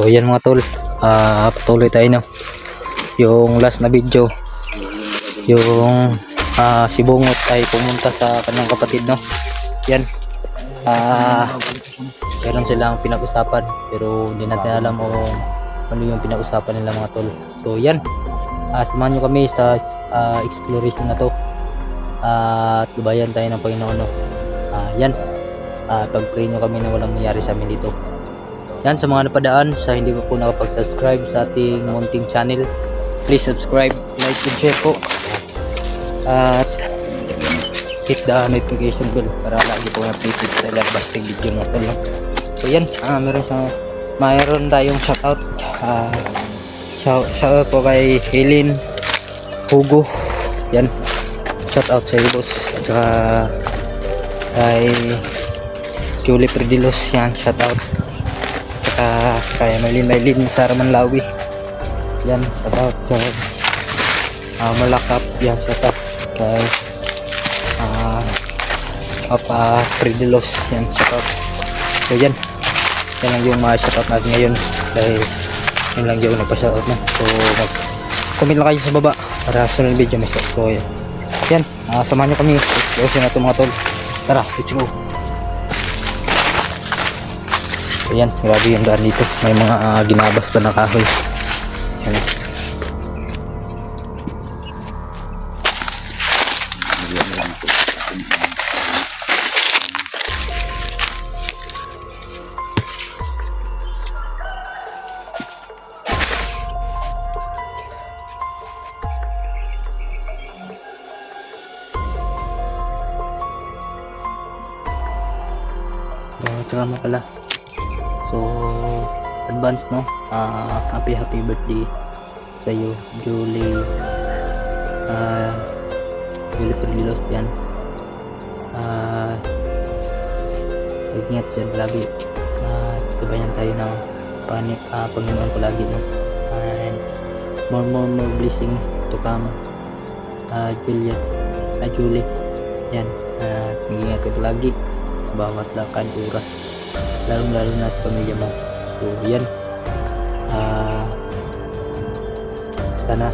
yan mga tol, patuloy tayo no. Yung last na video, yung si Bungot ay pumunta sa kanyang kapatid no. Yan, meron silang pinag-usapan pero hindi natin alam o ano yung pinag-usapan nila mga tol. So yan, samahan nyo kami sa exploration na to, at gabayan tayo ng Panginoon no. Yan, pag-pray nyo kami na walang nangyari sa amin dito. Yan, sa mga napadaan, sa hindi pa po nakapag-subscribe sa ating munting channel, please subscribe, like, and share po, at hit the notification bell para lagi po updated sa ilabasting video mga tol no? So yan, mayroon tayong shoutout. Shoutout po kay Helen Hugo, yan, shoutout sa iyo boss, at saka kay Julie Predilos, yan, shoutout, kay Maylin Sara Manlawi, yan, shoutout kay Malakap, yan, shoutout kay Papa Predilos, yan, shoutout. So yan lang yung mga shoutout natin ngayon, dahil yun lang yung nagpa-shoutout na. So comment lang kayo sa baba para sunod video may set. So yan, samahan nyo kami exploration na ito mga tol. Tara, let's go. Ayan, grabe yung daan dito. May mga ginabas pa na kahoy. Ayan. Drama pala. So advance no, happy birthday sa iyo Julie Predilos, yan. Ingat dyan lagi, gabayan tayo ng Panginoon palagi no, and more blessing to come. Julie, yan, ingat ka palagi sa bawat lakad, oras, lalo na sa pamilya mo. So yan, sana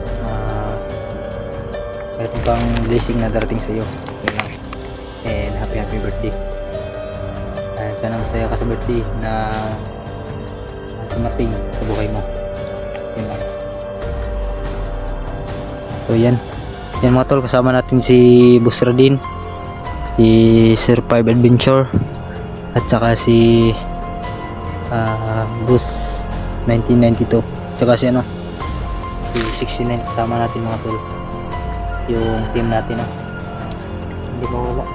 mayroon pang blessing na darating sa iyo, and happy birthday. Sana masaya ka sa birthday na sumating sa buhay mo. Yan lang. So yan mga tol, kasama natin si Boss Radin, si Sir 5 Adventure, at saka si Boss 1992, saka si si 69. Kasama natin mga tol yung team natin no? Hindi mawala.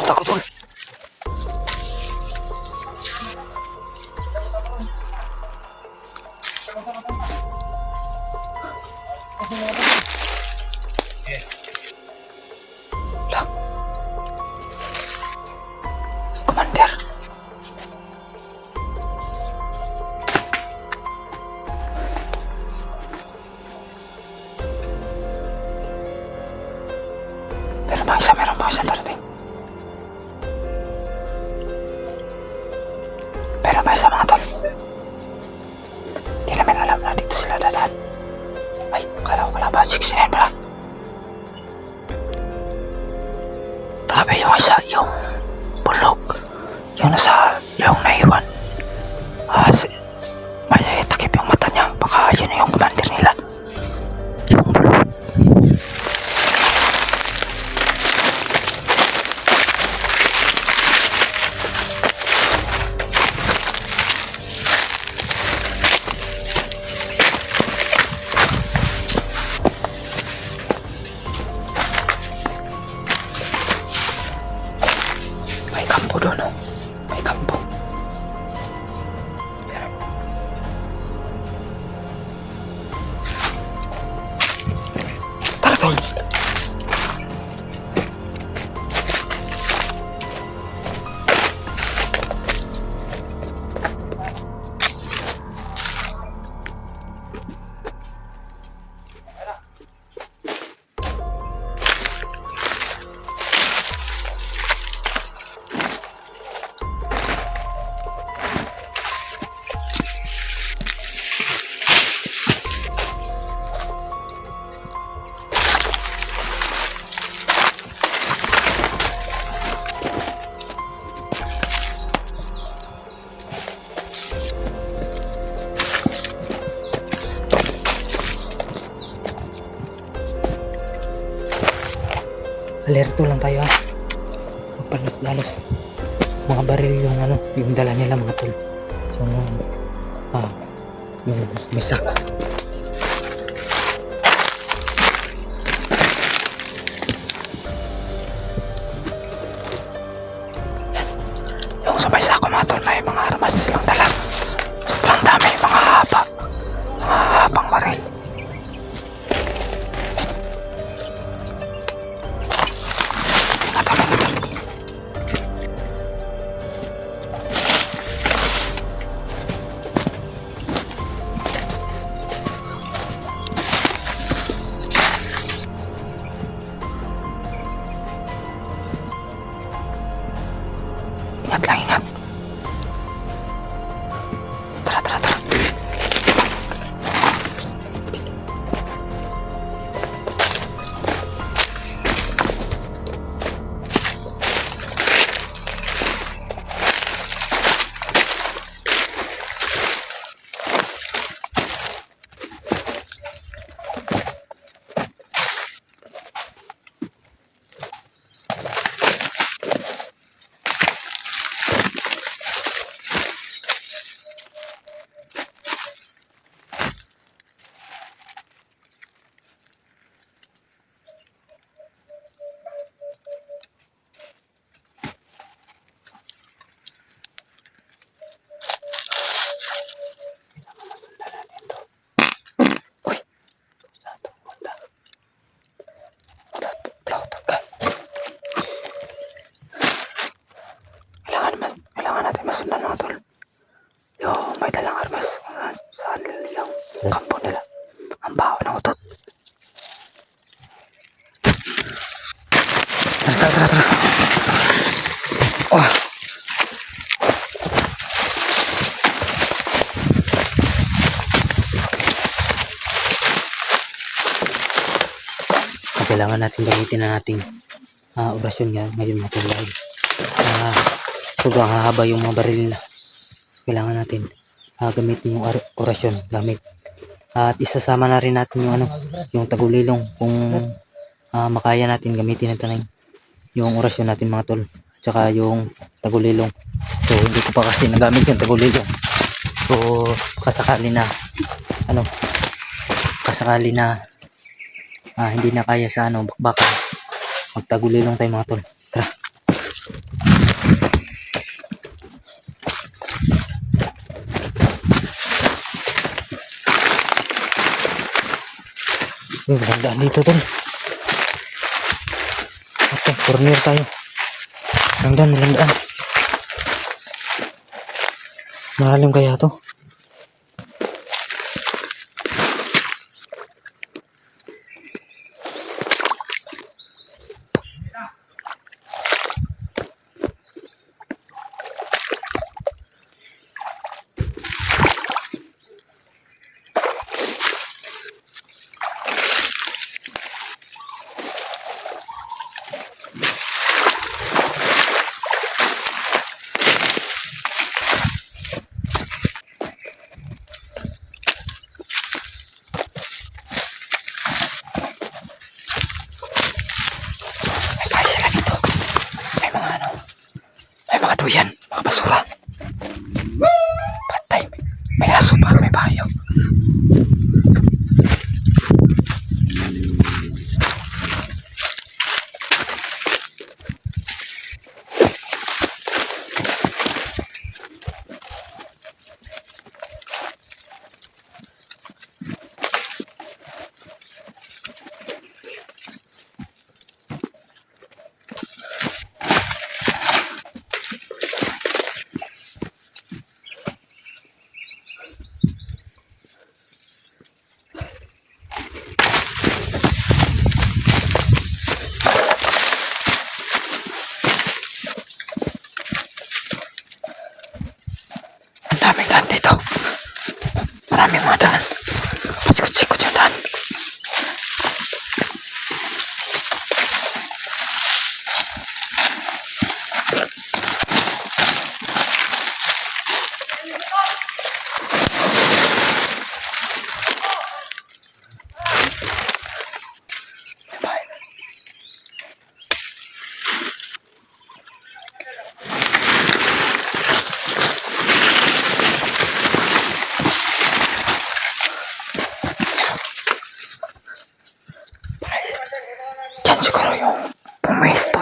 Takot tol. Commander. Meron pa isa darating. Pero may isa mga tol. Hindi namin alam na dito sila dadaan. Ay, kala ko wala ba? 69 pala. Grabe yung isa, yung bulog. Yung naiwan. May takip yung mata niya. Baka yun yung commander nila. Yung bulog. May kampo doon, no? May kampo. Tara, tol. alerto lang tayo ha. Palos mga baril yung ano, yung dala nila mga tol. So yung misak. Yung sa may sako mga tol, may mga armas silang dala. Sobrang dami, mga habang baril. Ingat lang, ingat. Tara, tara, tara. Kailangan natin masundan mga tol. Yung may dalang armas saan yung kampo nila. Ang baho ng utot. Tara, tara, tara. Oh. Kailangan natin gamitin na nating orasyon ngayon mga tol. Sobrang hahaba yung mga baril na kailangan natin gamitin yung orasyon gamit at isasama na rin natin yung yung tagulilong kung makaya natin gamitin natin yung orasyon natin mga tol, tsaka yung tagulilong. So hindi ko pa kasi nagamit yung tagulilong, so kasakali na hindi na kaya sa bakbakan, magtagulilong tayo mga tol. Tara. Magandaan dito tol. Okay, corner tayo. Magandaan. Malalim kaya to? Yan, mga basura. Patay. May aso pa, may bayo.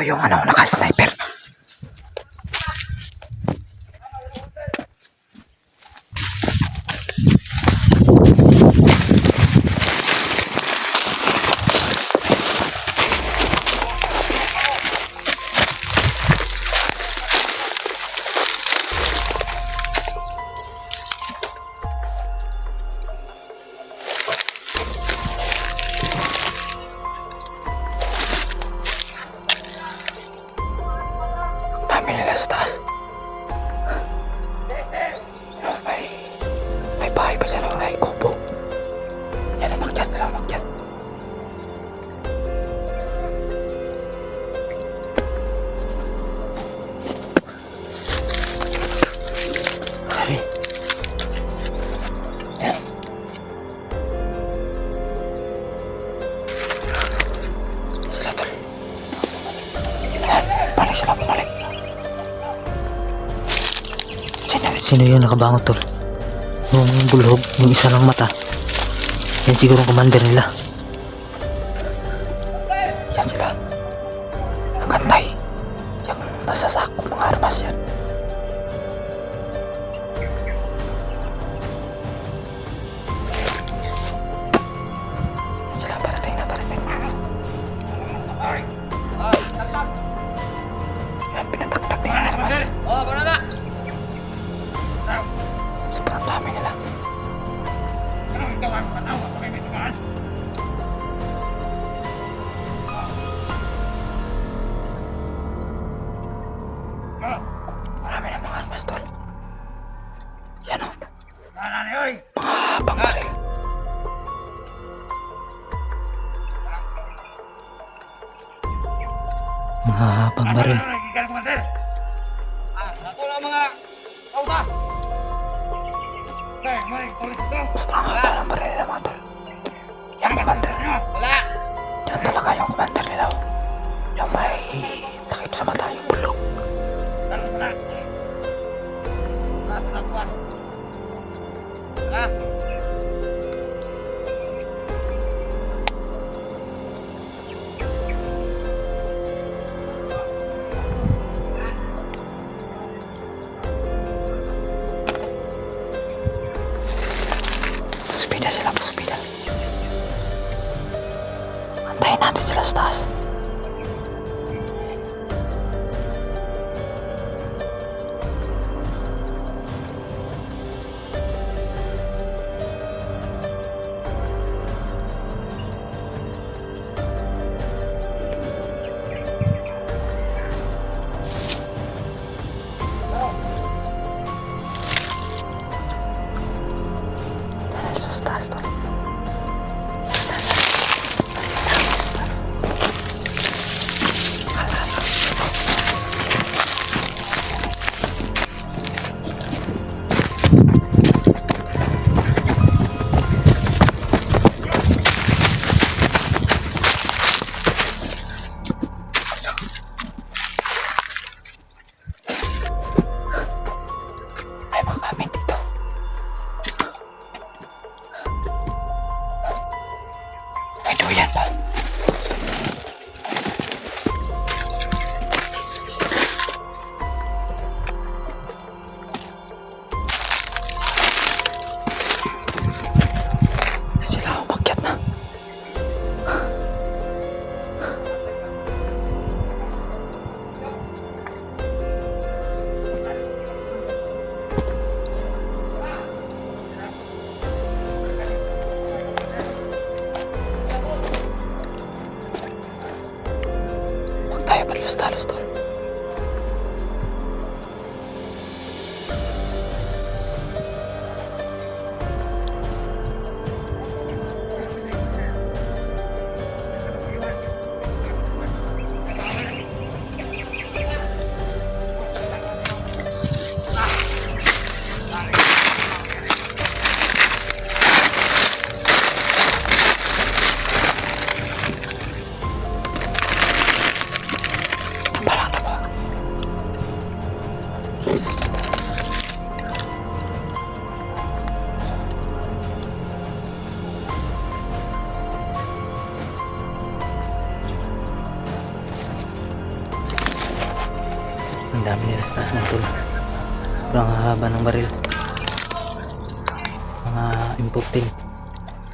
yung ano, naka-sniper. Dami nila sa taas. May bahay pa dyan. Ay, kubo. Yan, umakyat sila, umakyat. Ay. Yan. Sila tol. Yan, balik sila, bumalik. Sino yung nakabangot tol? Yung bulhog, yung isa ng mata. Yan siguro ang commander nila. Yan sila. Nakantay. Yung nasa sakong mga armas yan. Yan sila, parating na, parating na. Yan, pinataktak na yung armas. Sobrang dami nila. Marami na mga armas tol. Yan o. Mga pangbaril. Mga pangbaril. Sobrang haba ng baril nila mga tol. Yan commander. Yan talaga yung commander nila. Yung may takip sa mata, yung bulok. Pasupida sila, pasupida. Antayin natin sila sa taas. Taas tol. May mga gamit dito. nila sa taas mga tol. Sobrang haba ng baril. Mga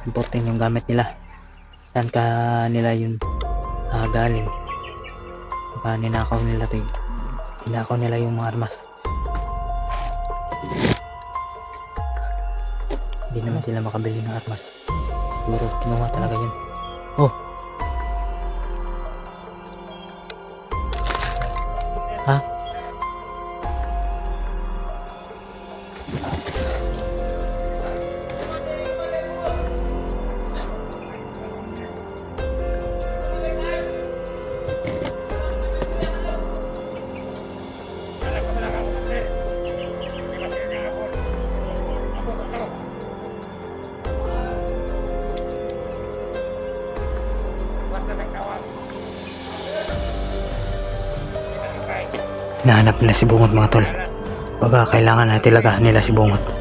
importing yung gamit nila. Saan ka nila yun galing? Baka ninakaw nila yung mga armas. Hindi naman sila makabili ng armas. Siguro kinuha talaga yun. Oh, ha? Hinahanap nila si Bungot mga tol. Baga kailangan na tilagahan nila si Bungot.